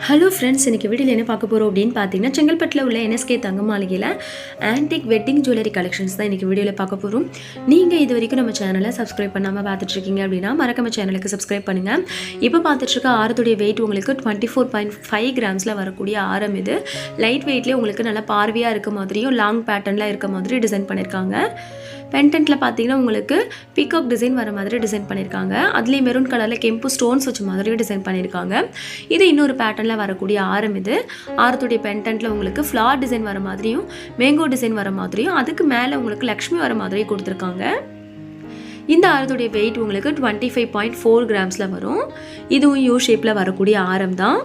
Hello friends, இன்றைக்கி வீடியோவில் என்ன பார்க்க போகிறோம் அப்படின்னு பார்த்தீங்கன்னா, செங்கல்பட்டில் உள்ள என்எஸ்கே தங்க மாளிகையில் ஆன்டிக் வெட்டிங் ஜுவல்லரி கலெக்ஷன்ஸ் தான் இன்றைக்கி வீடியோவில் பார்க்க போகிறோம். நீங்கள் இது வரைக்கும் நம்ம சேனலை சப்ஸ்கிரைப் பண்ணாமல் பார்த்துட்ருக்கீங்க அப்படின்னா மறக்காம சேனலுக்கு சப்ஸ்கிரைப் பண்ணுங்கள். இப்போ பார்த்துட்ருக்க ஆரத்துடைய வெயிட் உங்களுக்கு 24.5 கிராம்ஸில் வரக்கூடிய ஆரம். இது லைட் வெயிட்லேயே உங்களுக்கு நல்லா பார்வையாக இருக்க மாதிரியும் லாங் பேட்டர்னில் இருக்க மாதிரி டிசைன் பண்ணியிருக்காங்க. பென்டென்ட்டில் பார்த்தீங்கன்னா உங்களுக்கு பீகாக் டிசைன் வர மாதிரி டிசைன் பண்ணியிருக்காங்க. அதுலேயும் மெரூன் கலரில் கெம்பு ஸ்டோன்ஸ் வச்ச மாதிரியும் டிசைன் பண்ணியிருக்காங்க. இது இன்னொரு பேட்டர்னில் வரக்கூடிய ஆரம். இது ஆரத்துடைய பென்டென்ட்டில் உங்களுக்கு ஃப்ளார் டிசைன் வர மாதிரியும் மேங்கோ டிசைன் வர மாதிரியும் அதுக்கு மேலே உங்களுக்கு லக்ஷ்மி வர மாதிரியும் கொடுத்துருக்காங்க. இந்த ஆரத்துடைய வெயிட் உங்களுக்கு 25.4 கிராம்ஸில் வரும். இதுவும் யூ ஷேப்பில் வரக்கூடிய ஆரம் தான்.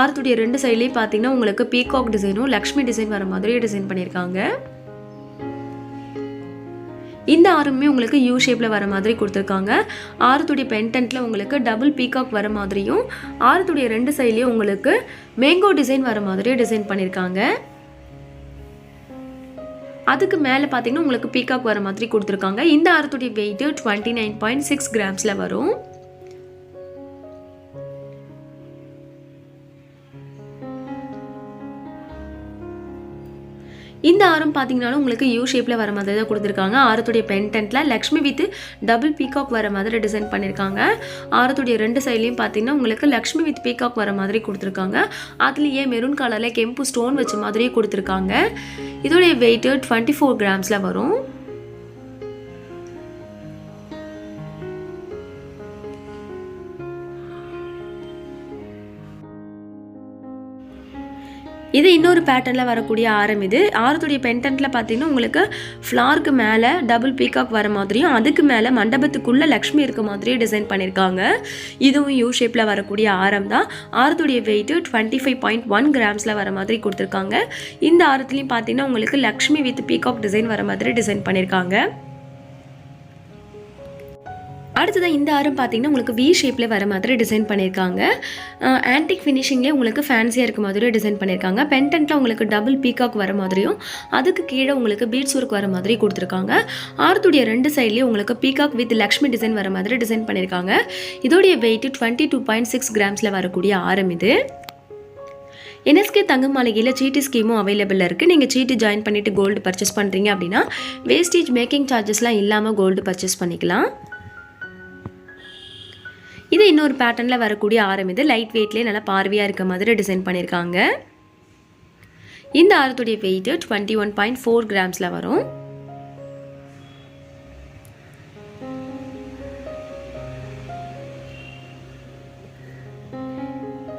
ஆரத்துடைய ரெண்டு சைட்லேயும் பார்த்தீங்கன்னா உங்களுக்கு பீகாக் டிசைனும் லக்ஷ்மி டிசைன் வர மாதிரியும் டிசைன் பண்ணியிருக்காங்க. இந்த ஆரமே உங்களுக்கு யூ ஷேப்பில் வர மாதிரி கொடுத்துருக்காங்க. ஆரத்துடைய பென்டென்ட்டில் உங்களுக்கு டபுள் பீகாக் வர மாதிரியும் ஆரத்துடைய ரெண்டு சைட்லேயும் உங்களுக்கு மேங்கோ டிசைன் வர மாதிரியும் டிசைன் பண்ணியிருக்காங்க. அதுக்கு மேலே பார்த்தீங்கன்னா உங்களுக்கு பீகாக் வர மாதிரி கொடுத்துருக்காங்க. இந்த ஆரத்துடைய வெயிட்டு 29.6 கிராம்ஸில் வரும். இந்த ஆரம் பார்த்தீங்கன்னாலும் உங்களுக்கு யூ ஷேப்பில் வர மாதிரி தான் கொடுத்துருக்காங்க. ஆரத்துடைய பென்டென்ட்டில் லக்ஷ்மி வித் டபுள் பீகாக் வர மாதிரி டிசைன் பண்ணியிருக்காங்க. ஆரத்துடைய ரெண்டு சைட்லேயும் பார்த்தீங்கன்னா உங்களுக்கு லக்ஷ்மி வித் பீகாக் வர மாதிரி கொடுத்துருக்காங்க. அதுலேயே மெரூன் கலரில் கெம்பு ஸ்டோன் வச்ச மாதிரியே கொடுத்துருக்காங்க. இதோடைய வெயிட்டு 24 கிராம்ஸில் வரும். இது இன்னொரு பேட்டர்னில் வரக்கூடிய ஆரம். இது ஆரத்துடைய பென்டென்ட்டில் பார்த்தீங்கன்னா உங்களுக்கு ஃப்ளாருக்கு மேலே டபுள் பீகாக் வர மாதிரியும் அதுக்கு மேலே மண்டபத்துக்குள்ளே லக்ஷ்மி இருக்க மாதிரியும் டிசைன் பண்ணியிருக்காங்க. இதுவும் யூ ஷேப்பில் வரக்கூடிய ஆரம் தான். ஆரத்துடைய வெயிட்டு 25.1 கிராம்ஸில் வர மாதிரி கொடுத்துருக்காங்க. இந்த ஆரத்துலையும் பார்த்தீங்கன்னா உங்களுக்கு லக்ஷ்மி வித் பீகாக் டிசைன் வர மாதிரி டிசைன் பண்ணியிருக்காங்க. அடுத்ததான் இந்த ஆரம் பார்த்தீங்கன்னா உங்களுக்கு வி ஷேப்பில் வர மாதிரி டிசைன் பண்ணியிருக்காங்க. ஆன்டிக் ஃபினிஷிங்லேயே உங்களுக்கு ஃபேன்சியாக இருக்க மாதிரியும் டிசைன் பண்ணியிருக்காங்க. பென்டென்ட்டில் உங்களுக்கு டபுள் பீகாக் வர மாதிரியும் அதுக்கு கீழே உங்களுக்கு பீட்ஸ் ஒர்க் வர மாதிரி கொடுத்துருக்காங்க. ஆரத்துடைய ரெண்டு சைட்லேயும் உங்களுக்கு பீகாக் வித் லக்ஷ்மி டிசைன் வர மாதிரி டிசைன் பண்ணியிருக்காங்க. இதோடைய வெயிட்டு 22.6 கிராம்ஸில் வரக்கூடிய ஆரம். இது என்எஸ்கே தங்க மாளிகையில் சீட்டு ஸ்கீமும் அவைலபிளாக இருக்குது. நீங்கள் சீட்டு ஜாயின் பண்ணிவிட்டு கோல்டு பர்ச்சேஸ் பண்ணுறீங்க அப்படின்னா வேஸ்டேஜ் மேக்கிங் சார்ஜஸ்லாம் இல்லாமல் கோல்டு பர்ச்சேஸ் பண்ணிக்கலாம். இது இன்னொரு பேட்டர்னில் வரக்கூடிய ஆரம். இது லைட் வெயிட்லேயே நல்லா பார்வையாக இருக்க மாதிரி டிசைன் பண்ணியிருக்காங்க. இந்த ஆரத்துடைய வெயிட்டு 21.4 கிராம்ஸில் வரும்.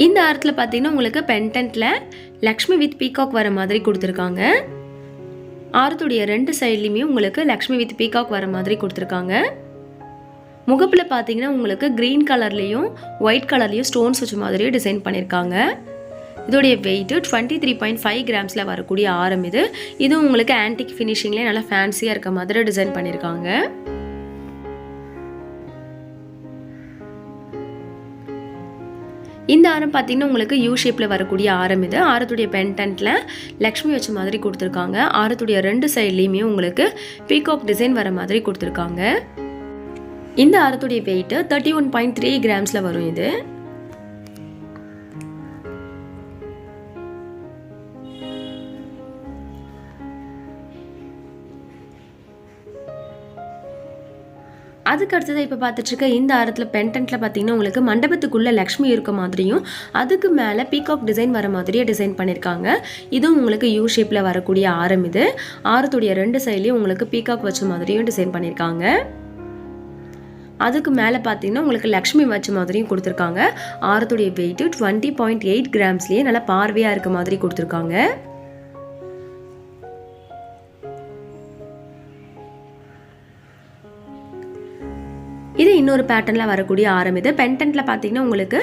இந்த ஆரத்தில் பார்த்தீங்கன்னா உங்களுக்கு பென்டென்ட்டில் லக்ஷ்மி வித் பீகாக் வர மாதிரி கொடுத்துருக்காங்க. ஆரத்துடைய ரெண்டு சைட்லேயுமே உங்களுக்கு லக்ஷ்மி வித் பீகாக் வர மாதிரி கொடுத்துருக்காங்க. முகப்பில் பார்த்தீங்கன்னா உங்களுக்கு க்ரீன் கலர்லேயும் ஒயிட் கலர்லேயும் ஸ்டோன்ஸ் வச்ச மாதிரியும் டிசைன் பண்ணியிருக்காங்க. இதோடைய வெயிட்டு 23.5 கிராம்ஸில் வரக்கூடிய ஆரம். இது இதுவும் உங்களுக்கு ஆன்டிக் ஃபினிஷிங்லேயே நல்லா ஃபேன்சியாக இருக்க மாதிரி டிசைன் பண்ணியிருக்காங்க. இந்த ஆரம் பார்த்தீங்கன்னா உங்களுக்கு யூ ஷேப்பில் வரக்கூடிய ஆரம். இது ஆரத்துடைய பென்டென்ட்டில் லக்ஷ்மி வச்ச மாதிரி கொடுத்துருக்காங்க. ஆரத்துடைய ரெண்டு சைட்லேயுமே உங்களுக்கு பீகாக் டிசைன் வர மாதிரி கொடுத்துருக்காங்க. இந்த ஆரத்துடைய வெயிட்டு 31.3 கிராம்ஸில் வரும். இது அதுக்கு அடுத்தது இப்போ பார்த்துட்ருக்க இந்த ஆரத்தில் பென்டென்ட்டில் பார்த்தீங்கன்னா உங்களுக்கு மண்டபத்துக்குள்ளே லக்ஷ்மி இருக்க மாதிரியும் அதுக்கு மேலே பீகாக் டிசைன் வர மாதிரியே டிசைன் பண்ணியிருக்காங்க. இதுவும் உங்களுக்கு யூ ஷேப்பில் வரக்கூடிய ஆரம். இது ஆரத்துடைய ரெண்டு சைட்லேயும் உங்களுக்கு பீகாக் வச்ச மாதிரியும் டிசைன் பண்ணியிருக்காங்க. அதுக்கு மேலே பார்த்தீங்கன்னா உங்களுக்கு லக்ஷ்மி வச்ச மாதிரியும் கொடுத்துருக்காங்க. ஆரத்துடைய வெயிட்டு 20.8 கிராம்ஸ்லேயே நல்லா பார்வையாக இருக்க மாதிரி கொடுத்துருக்காங்க. இது இன்னொரு பேட்டர்னில் வரக்கூடிய ஆரம். இது பென்டென்ட்டில் பார்த்தீங்கன்னா உங்களுக்கு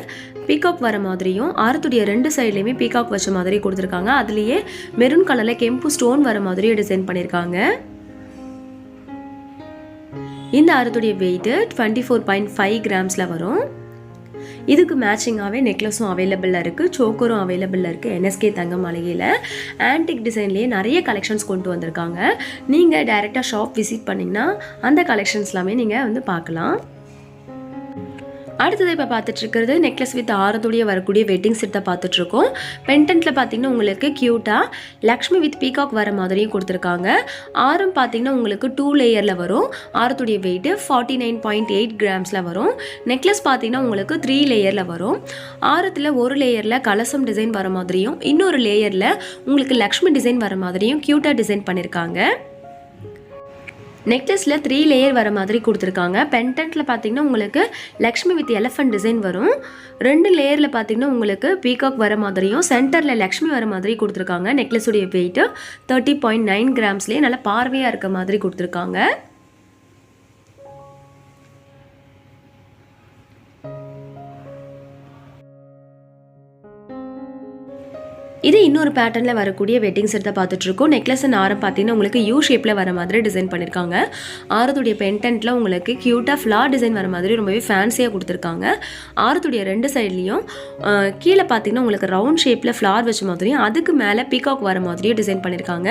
பீகாக் வர மாதிரியும் ஆரத்துடைய ரெண்டு சைட்லேயுமே பீகாக் வச்ச மாதிரி கொடுத்துருக்காங்க. அதுலேயே மெரூன் கலரில் கெம்பு ஸ்டோன் வர மாதிரியும் டிசைன் பண்ணியிருக்காங்க. இந்த ஆரத்துடைய வெயிட்டு 24.5 கிராம்ஸில் வரும். இதுக்கு மேட்சிங்காகவே நெக்லஸும் அவைலபிளாக இருக்குது, சோக்கரும் அவைலபிளாக இருக்குது. என்எஸ்கே தங்க மாளிகையில் ஆன்டிக் டிசைன்லேயே நிறைய கலெக்ஷன்ஸ் கொண்டு வந்திருக்காங்க. நீங்கள் டைரெக்டாக ஷாப் விசிட் பண்ணிங்கன்னா அந்த கலெக்ஷன்ஸ் எல்லாமே நீங்கள் பார்க்கலாம். அடுத்தது இப்போ பார்த்துட்டு இருக்கிறது நெக்லஸ் வித் ஆரத்துடைய வரக்கூடிய வெட்டிங் செட் தான் பார்த்துட்ருக்கோம். பென்டென்ட்டில் பார்த்தீங்கன்னா உங்களுக்கு க்யூட்டாக லக்ஷ்மி வித் பீகாக் வர மாதிரியும் கொடுத்துருக்காங்க. ஆரம் பார்த்தீங்கன்னா உங்களுக்கு 2 லேயரில் வரும். ஆரத்துடைய வெயிட்டு 49.8 கிராம்ஸில் வரும். நெக்லஸ் பார்த்தீங்கன்னா உங்களுக்கு 3 லேயரில் வரும். ஆரத்தில் ஒரு லேயரில் கலசம் டிசைன் வர மாதிரியும் இன்னொரு லேயரில் உங்களுக்கு லக்ஷ்மி டிசைன் வர மாதிரியும் க்யூட்டாக டிசைன் பண்ணியிருக்காங்க. நெக்லஸில் 3 லேயர் வர மாதிரி கொடுத்துருக்காங்க. பென்டென்ட்டில் பார்த்தீங்கன்னா உங்களுக்கு லக்ஷ்மி வித் எலஃபண்ட் டிசைன் வரும். 2 லேயரில் பார்த்தீங்கன்னா உங்களுக்கு பீகாக் வர மாதிரியும் சென்டரில் லக்ஷ்மி வர மாதிரி கொடுத்துருக்காங்க. நெக்லஸுடைய வெயிட்டு 30.9 கிராம்ஸ்லேயே நல்லா பார்வையாக இருக்க மாதிரி கொடுத்துருக்காங்க. இது இன்னொரு பேட்டர்னில் வரக்கூடிய வெட்டிங் செட் தான் பார்த்துட்ருக்கோம். நெக்லஸ் அண்ட் ஆரம் பார்த்தீங்கன்னா உங்களுக்கு யூ ஷேப்பில் வர மாதிரி டிசைன் பண்ணியிருக்காங்க. ஆரத்துடைய பென்டென்ட்டில் உங்களுக்கு க்யூட்டாக ஃப்ளார் டிசைன் வர மாதிரி ரொம்பவே ஃபேன்சியாக கொடுத்துருக்காங்க. ஆரத்துடைய 2 சைட்லேயும் கீழே பார்த்தீங்கன்னா உங்களுக்கு ரவுண்ட் ஷேப்பில் ஃப்ளார் வச்ச மாதிரியும் அதுக்கு மேலே பீகாக் வர மாதிரியும் டிசைன் பண்ணியிருக்காங்க.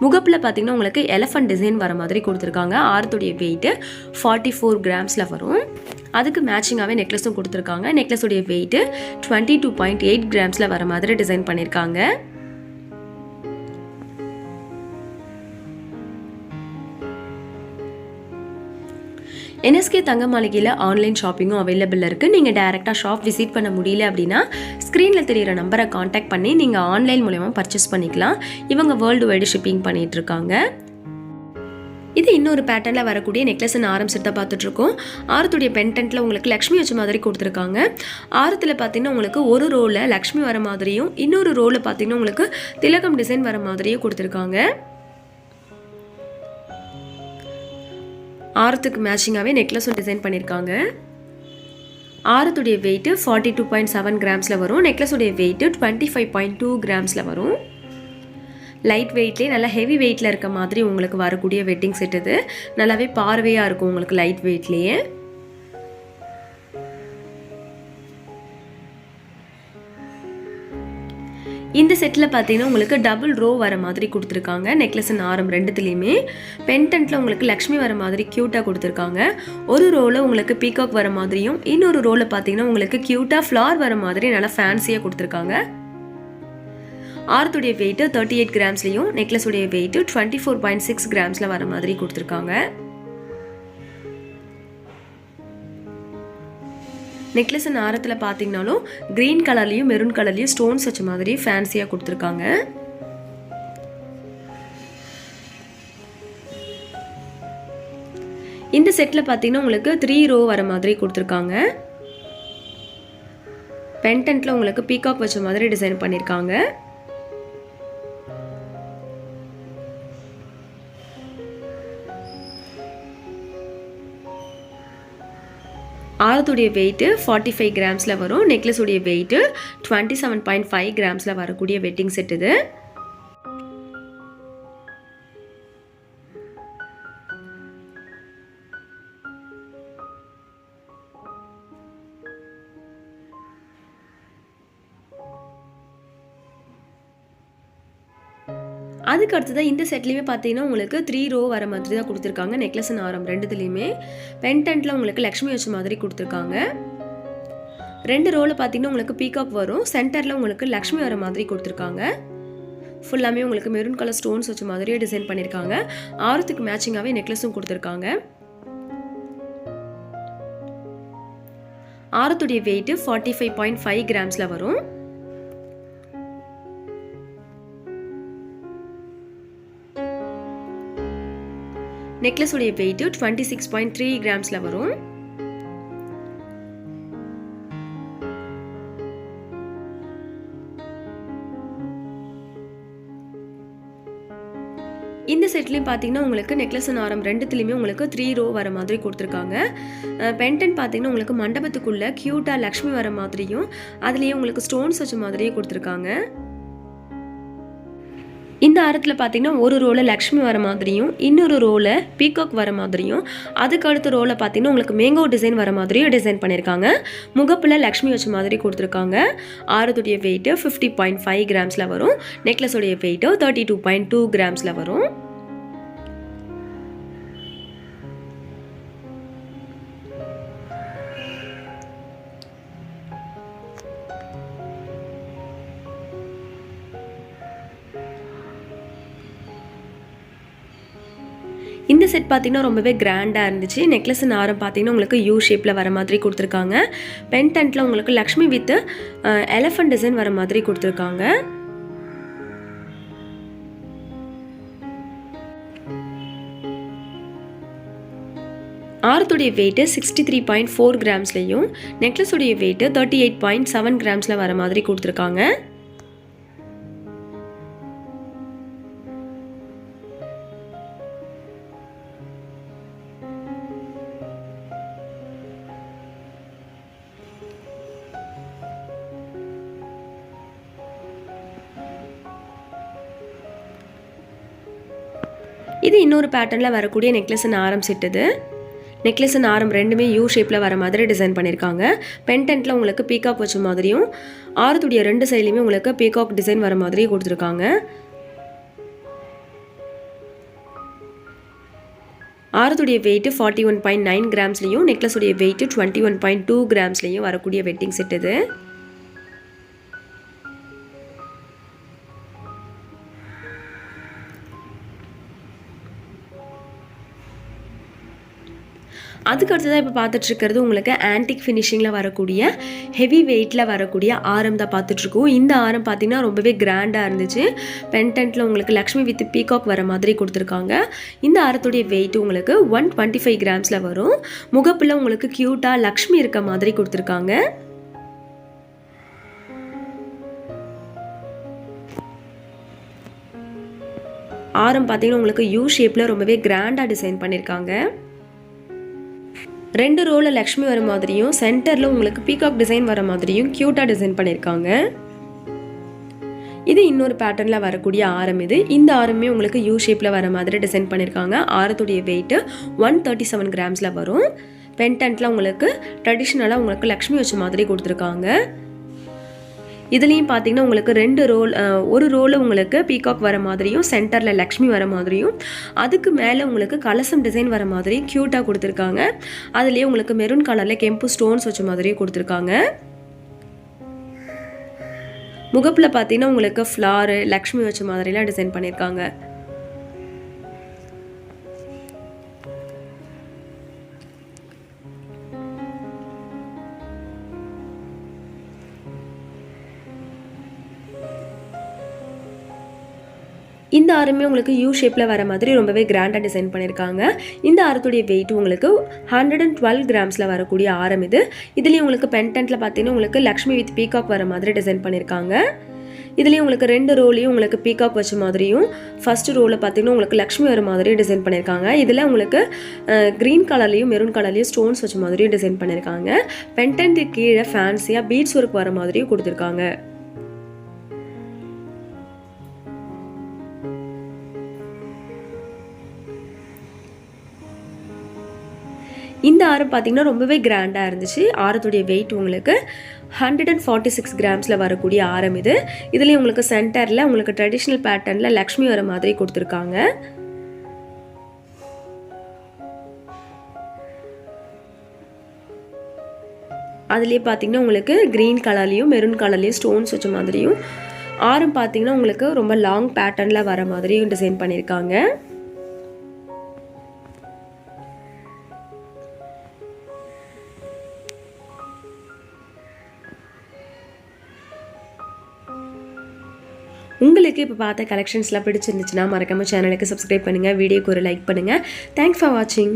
முகப்பில் பார்த்தீங்கன்னா உங்களுக்கு எலஃபண்ட் டிசைன் வர மாதிரி கொடுத்துருக்காங்க. ஆரத்துடைய வெயிட்டு 44 கிராம்ஸில் வரும். அதுக்கு மேட்சிங்காகவே நெக்லஸும் கொடுத்துருக்காங்க. நெக்லஸுடைய வெயிட்டு 22.8 கிராம்ஸில் வர மாதிரி டிசைன் பண்ணியிருக்காங்க. NSK தங்க மாளிகையில் ஆன்லைன் ஷாப்பிங்கும் அவைலபிள் இருக்குது. நீங்கள் டைரெக்டாக ஷாப் விசிட் பண்ண முடியல அப்படின்னா ஸ்க்ரீனில் தெரிகிற நம்பரை காண்டாக்ட் பண்ணி நீங்கள் ஆன்லைன் மூலமா பர்ச்சேஸ் பண்ணிக்கலாம். இவங்க வேர்ல்டு வைடு ஷிப்பிங் பண்ணிகிட்ருக்காங்க. இது இன்னொரு பேட்டர்னில் வரக்கூடிய நெக்லஸ் அண்ட் ஆரம் செட் தான் பார்த்துட்ருக்கோம். ஆரத்துடைய பென்டென்ட்டில் உங்களுக்கு லக்ஷ்மி வச்ச மாதிரி கொடுத்துருக்காங்க. ஆரத்தில் பார்த்தீங்கன்னா உங்களுக்கு ஒரு ரோவில் லக்ஷ்மி வர மாதிரியும் இன்னொரு ரோவில் பார்த்தீங்கன்னா உங்களுக்கு திலகம் டிசைன் வர மாதிரியும் கொடுத்துருக்காங்க. ஆரத்துக்கு மேட்சிங்காகவே நெக்லஸும் டிசைன் பண்ணியிருக்காங்க. ஆரத்துடைய வெயிட்டு 42.7 கிராம்ஸில் வரும். நெக்லஸுடைய வெயிட்டு 25.2 கிராம்ஸில் வரும். லைட் வெயிட்லேயே நல்லா ஹெவி வெயிட்டில் இருக்க மாதிரி உங்களுக்கு வரக்கூடிய வெட்டிங் செட் இது. நல்லாவே பார்வையாக இருக்கும் உங்களுக்கு லைட் வெயிட்லேயே. இந்த செட்டில் பார்த்தீங்கன்னா உங்களுக்கு டபுள் ரோ வர மாதிரி கொடுத்துருக்காங்க. நெக்லஸ் அண்ட் ஆரம் ரெண்டுத்துலேயுமே பென்டென்ட்டில் உங்களுக்கு லக்ஷ்மி வர மாதிரி க்யூட்டாக கொடுத்துருக்காங்க. ஒரு ரோவில் உங்களுக்கு பீகாக் வர மாதிரியும் இன்னொரு ரோவில் பார்த்தீங்கன்னா உங்களுக்கு க்யூட்டாக ஃப்ளார் வர மாதிரி நல்லா ஃபேன்சியாக கொடுத்துருக்காங்க. ஆரத்துடைய வெயிட்டு 38 கிராம்ஸ்லையும் நெக்லஸுடைய வெயிட்டு 24.6 கிராம்ஸில் வர மாதிரி கொடுத்துருக்காங்க. நெக்லஸ் அண்ட் ஆரத்தில் பார்த்தீங்கன்னாலும் கிரீன் கலர்லையும் மெரூன் கலர்லையும் ஸ்டோன்ஸ் வச்ச மாதிரி ஃபேன்சியாக கொடுத்துருக்காங்க. இந்த செட்டில் பார்த்தீங்கன்னா உங்களுக்கு 3 ரோ வர மாதிரி கொடுத்துருக்காங்க. பென்டென்ட்டில் உங்களுக்கு பீகாக் வச்ச மாதிரி டிசைன் பண்ணியிருக்காங்க. ஆரத்துடைய வெயிட்டு 45 கிராம்ஸில் வரும். நெக்லஸுடைய வெயிட்டு 27.5 கிராம்ஸில் வரக்கூடிய வெட்டிங் செட் இது. அதுக்கு அடுத்ததான் இந்த செட்லேயுமே பார்த்தீங்கன்னா உங்களுக்கு 3 ரோ வர மாதிரி தான் கொடுத்துருக்காங்க. நெக்லஸ் அண்ட் ஆரம் ரெண்டுத்துலேயுமே பென்டென்ட்டில் உங்களுக்கு லக்ஷ்மி வச்ச மாதிரி கொடுத்துருக்காங்க. 2 ரோவில் பார்த்தீங்கன்னா உங்களுக்கு பீகாக் வரும். சென்டரில் உங்களுக்கு லக்ஷ்மி வர மாதிரி கொடுத்துருக்காங்க. ஃபுல்லாமே உங்களுக்கு மெரூன் கலர் ஸ்டோன்ஸ் வச்ச மாதிரியே டிசைன் பண்ணியிருக்காங்க. ஆரத்துக்கு மேட்சிங்காகவே நெக்லஸும் கொடுத்துருக்காங்க. ஆரத்துடைய வெயிட்டு 45.5 கிராம்ஸில் வரும். நெக்லஸுடைய வெயிட்டு 26.3 கிராம்ஸில் வரும். இந்த செட்லேயும் பார்த்தீங்கன்னா உங்களுக்கு நெக்லஸ் அண்ட் ஆரம் ரெண்டுத்துலேயுமே உங்களுக்கு 3 ரோ வர மாதிரி கொடுத்துருக்காங்க. பென்டென்ட் பார்த்தீங்கன்னா உங்களுக்கு மண்டபத்துக்குள்ளே க்யூட்டாக லக்ஷ்மி வர மாதிரியும் அதுலேயே உங்களுக்கு ஸ்டோன்ஸ் வச்ச மாதிரியே கொடுத்துருக்காங்க. இந்த ஆரத்தில் பார்த்தீங்கன்னா ஒரு ரோவில் லக்ஷ்மி வர மாதிரியும் இன்னொரு ரோவில் பீகாக் வர மாதிரியும் அதுக்கு அடுத்த ரோவில் பார்த்தீங்கன்னா உங்களுக்கு மேங்கோ டிசைன் வர மாதிரியும் டிசைன் பண்ணியிருக்காங்க. முகப்பில் லக்ஷ்மி வச்ச மாதிரி கொடுத்துருக்காங்க. ஆரத்துடைய வெயிட்டு 50.5 கிராம்ஸில் வரும். நெக்லஸுடைய வெயிட்டு 32.2 கிராம்ஸில் வரும். இந்த செட் பார்த்திங்கன்னா ரொம்பவே கிராண்டாக இருந்துச்சு. நெக்லஸ் ஆரம் பார்த்திங்கன்னா உங்களுக்கு யூ ஷேப்பில் வர மாதிரி கொடுத்துருக்காங்க. பென்டென்ட்டில் உங்களுக்கு லக்ஷ்மி வித் எலஃபண்ட் டிசைன் வர மாதிரி கொடுத்துருக்காங்க. ஆரத்துடைய வெயிட்டு 63.4 கிராம்ஸ்லையும் நெக்லஸுடைய வெயிட்டு 38.7 கிராம்ஸில் வர மாதிரி கொடுத்துருக்காங்க. இது இன்னொரு பேட்டர்னில் வரக்கூடிய நெக்லஸ் ஆரம் செட். இது நெக்லஸ் ஆரம் ரெண்டுமே யூ ஷேப்பில் வர மாதிரி டிசைன் பண்ணியிருக்காங்க. பென்டென்ட்டில் உங்களுக்கு பீகாக் வச்ச மாதிரியும் ஆரத்துடைய ரெண்டு சைட்லையுமே உங்களுக்கு பீகாக் டிசைன் வர மாதிரியும் கொடுத்துருக்காங்க. ஆரத்துடைய வெயிட்டு 41.9 கிராம்ஸ்லையும் நெக்லஸுடைய வெயிட்டு 21.2 கிராம்ஸ்லையும் வரக்கூடிய வெட்டிங் செட். இது அதுக்கு அடுத்ததாக இப்போ பார்த்துட்ருக்கிறது உங்களுக்கு ஆன்டிக் ஃபினிஷிங்கில் வரக்கூடிய ஹெவி வெயிட்டில் வரக்கூடிய ஆரம் தான் பார்த்துட்ருக்கோம். இந்த ஆரம் பார்த்திங்கன்னா ரொம்பவே கிராண்டாக இருந்துச்சு. பென்டென்ட்டில் உங்களுக்கு லக்ஷ்மி வித் பீகாக் வர மாதிரி கொடுத்துருக்காங்க. இந்த ஆரத்துடைய வெயிட் உங்களுக்கு 125 கிராம்ஸில் வரும். முகப்பில் உங்களுக்கு க்யூட்டாக லக்ஷ்மி இருக்க மாதிரி கொடுத்துருக்காங்க. ஆரம் பார்த்திங்கன்னா உங்களுக்கு யூ ஷேப்பில் ரொம்பவே கிராண்டாக டிசைன் பண்ணியிருக்காங்க. ரெண்டு ரோவில் லக்ஷ்மி வர மாதிரியும் சென்டரில் உங்களுக்கு பீகாக் டிசைன் வர மாதிரியும் க்யூட்டாக டிசைன் பண்ணியிருக்காங்க. இது இன்னொரு பேட்டர்னில் வரக்கூடிய ஆரம். இந்த ஆரமே உங்களுக்கு யூ ஷேப்பில் வர மாதிரி டிசைன் பண்ணியிருக்காங்க. ஆரத்துடைய வெயிட்டு 137 கிராம்ஸில் வரும். பென்டென்ட்டில் உங்களுக்கு ட்ரெடிஷ்னலாக உங்களுக்கு லக்ஷ்மி வச்ச மாதிரி கொடுத்துருக்காங்க. இதுலேயும் பார்த்தீங்கன்னா உங்களுக்கு ரெண்டு ரோல், ஒரு ரோல் உங்களுக்கு பீகாக் வர மாதிரியும் சென்டரில் லக்ஷ்மி வர மாதிரியும் அதுக்கு மேலே உங்களுக்கு கலசம் டிசைன் வர மாதிரி க்யூட்டாக கொடுத்துருக்காங்க. அதுலேயே உங்களுக்கு மெரூன் கலரில் கெம்பு ஸ்டோன்ஸ் வச்ச மாதிரியும் கொடுத்துருக்காங்க. முகப்பில் பார்த்தீங்கன்னா உங்களுக்கு ஃப்ளாரு லக்ஷ்மி வச்ச மாதிரிலாம் டிசைன் பண்ணியிருக்காங்க. இந்த ஆரமே உங்களுக்கு யூ ஷேப்பில் வர மாதிரி ரொம்பவே கிராண்டாக டிசைன் பண்ணியிருக்காங்க. இந்த ஆரத்துடைய வெயிட் உங்களுக்கு 112 கிராம்ஸில் வரக்கூடிய ஆரம். இதுலேயும் உங்களுக்கு பென்டென்ட்டில் பார்த்தீங்கன்னா உங்களுக்கு லக்ஷ்மி வித் பீகாக் வர மாதிரி டிசைன் பண்ணியிருக்காங்க. இதுலேயும் உங்களுக்கு ரெண்டு ரோலையும் உங்களுக்கு பீகாக் வச்ச மாதிரியும் ஃபர்ஸ்ட் ரோவில் பார்த்தீங்கன்னா உங்களுக்கு லக்ஷ்மி வர மாதிரியும் டிசைன் பண்ணியிருக்காங்க. இதில் உங்களுக்கு க்ரீன் கலர்லையும் மெரூன் கலர்லையும் ஸ்டோன்ஸ் வச்ச மாதிரியும் டிசைன் பண்ணியிருக்காங்க. பென்டென்ட்டு கீழே ஃபேன்சியாக பீட்ஸ் ஒர்க் வர மாதிரியும் கொடுத்துருக்காங்க. இந்த ஆரம் பார்த்தீங்கன்னா ரொம்பவே கிராண்டாக இருந்துச்சு. ஆரத்துடைய வெயிட் உங்களுக்கு 146 கிராம்ஸில் வரக்கூடிய ஆரம். இதுலேயும் உங்களுக்கு சென்டரில் உங்களுக்கு ட்ரெடிஷ்னல் பேட்டர்னில் லக்ஷ்மி வர மாதிரி கொடுத்துருக்காங்க. அதுலேயே பார்த்தீங்கன்னா உங்களுக்கு க்ரீன் கலர்லேயும் மெரூன் கலர்லேயும் ஸ்டோன்ஸ் வச்ச மாதிரியும் ஆரம் பார்த்தீங்கன்னா உங்களுக்கு ரொம்ப லாங் பேட்டர்னில் வர மாதிரியும் டிசைன் பண்ணியிருக்காங்க. உங்களுக்கு இப்போ பார்த்த கலெக்ஷன்ஸ்லாம் பிடிச்சிருந்துச்சுன்னா மறக்காம சேனலுக்கு சப்ஸ்கிரைப் பண்ணுங்கள், வீடியோக்கு ஒரு லைக் பண்ணுங்கள். தேங்க்ஸ் ஃபார் வாட்சிங்.